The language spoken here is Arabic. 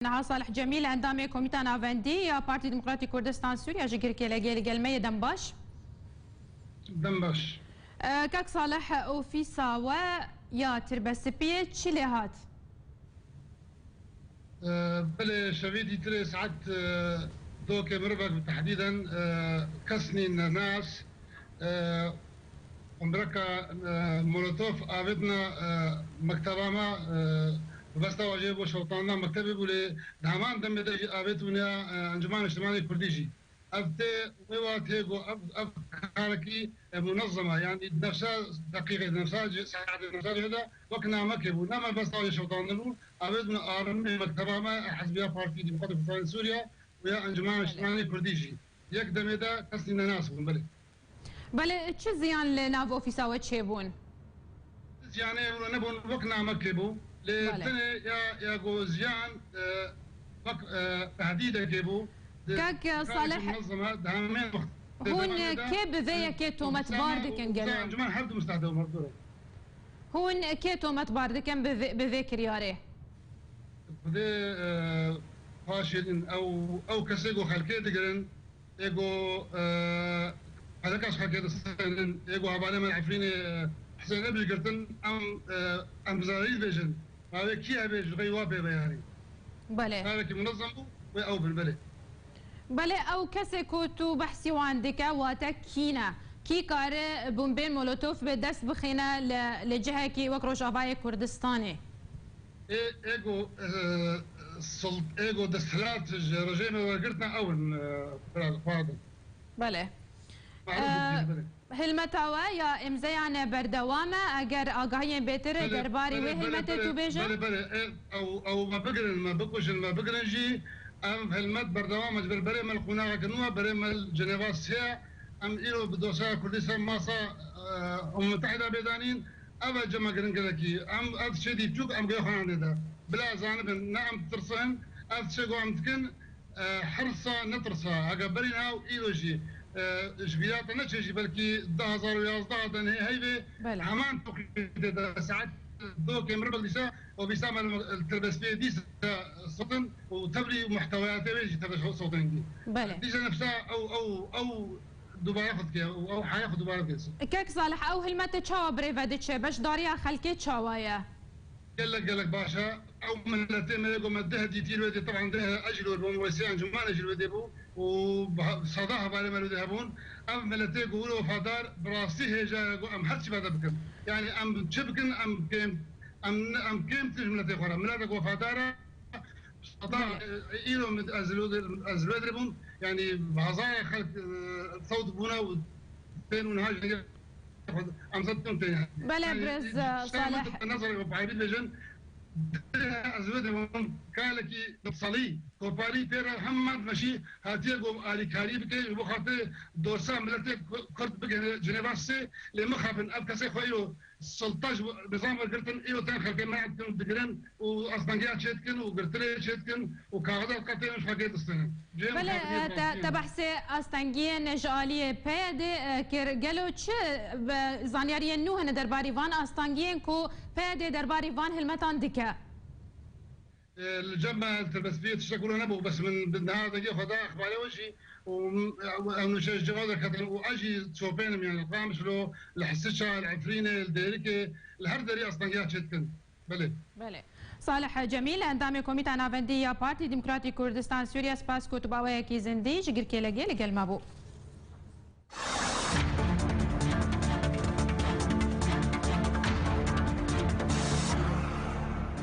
نها صالح جميل اندامي كوميتا نافندي يا بارتي ديمقراطي كردستان سوريا جيكر كيلاجي لجلمية دنباش كاك صالح اوفيسا و يا تربسبيه تشيليهات بله شويدي تري ساعات دوك مربك تحديدا كسني الناس امريكا مولوتوف عابدنا مكتبه ما بس واجب وشوطانا مكتبه بولي دهمان دم بدي عابد ونيا انجمان اجتماعي كرديجي ابتي ويواتيغو اب كاركي منظمه يعني نفسها دقيقه نفسها ساعه نفسها هذا وكنا مكتب ونما بس واجب شوطانا عابدنا ارمي مكتبه ما حزبيه بارتي ديمقراطيه سوريا ويا انجمان اجتماعي كرديجي يقدم هذا كسني الناس بله بله چه زیان لناو اوفیسا و چه بون؟ يعني نبون وقنا مكبو لتني يا جو زيان تهديد كيبو كاك صالح هون كيب ذي كيتو متباردكن قالوا جماعة حد مستعد مردورة هون كيتو متباردكن بذكر ياري بدي فاشل او كسيجو خلكي دقرن ايجو هذاك اش حكيت السنين ايجو هبالي من عفريني حسين ابي قلتن ام زايد فيجن هذا كي ابي غي وابي يعني بله هذا كي منظم او بالبله بله او كسي كوتو بحثي وعندك واتا كينا كي كار بومبين مولوتوف بدست بخينا لجهه كي وكروش اباي كردستاني ايجو ايجو دستلات رجيم وقلتنا اول فاضل بله هلمتاوا يا امزيان بردوامه اگر آگاهی بهتر درباری و هلمت تو بیجن بله او ما بقوش ما بقرنجي ام هلمت بردوامه بربري مال قناعه كنوا بري مال جنيفا سيا ام ايرو بدوسا كردستان ماسا متحده بيدانين ابا جما قرنكي ام اد شدي تشوك ام جاي ده بلا زانب نعم ترسن اد شيغو ام تكن حرصه نترسا اقبرنا وايلوجي جبيات نتشي بلكي 2011 دني هيبه عمان تقيد ساعات دوك مربل لسا وبيسام التربسبيه دي صوتن وتبري محتويات بيجي تبري صوتن دي دي نفسها او دوباره خد او حياخد دوباره كده كيك صالح او هلمت تشاو بريفا دتش باش داريا خلكي تشاوايا قال لك باشا او من لتيم يقوم الدهدي تيرو دي طبعا ده اجلو الوسيان جمان اجلو ديبو وصداها بالي مالو ذهبون ام ملتي يقولوا فدار براسي هيجا ام حدش بعد بكم يعني ام شبكن ام كيم تج ملتي خرا ملتي وفدار صداها ايلو من ازلو دربون يعني بهزار خلق صوت بونا وبين ونهاج ام صدتم تاني بلا برز صالح نظري بعيد فيجن ازود كالكي نفصلي كوباري تيرا محمد ماشي هاتيغو علي كاريبكي بخاطر دورسا ملتي كرد بجن جنيفاسي لمخافن ابكسي خويو سلطاج نظام قلتن ايو تان خلقي ما عندكم دقرن واصدقيات شيتكن وقرتلي شيتكن وكاغدا قتين مش حكيت السنه بلا تبحثي استنجين جاليه بيد كرجلو تش زانياري نوه درباري فان استنجين كو بيد درباري فان هلمتان دكا الجمع التربسبيه تشكلوا نبو بس من هذا جه خدا اخباري وجهي وانه شيء جواز كتل واجي تشوفين يعني القامش له الحسشه العفرينه الديركه الهردري اصلا جات شتكن بله صالح جميل اندام كوميتا نافندي يا بارتي ديمقراطي كردستان سوريا سباس كتباوي كي زندي جير كيلغي لقل مابو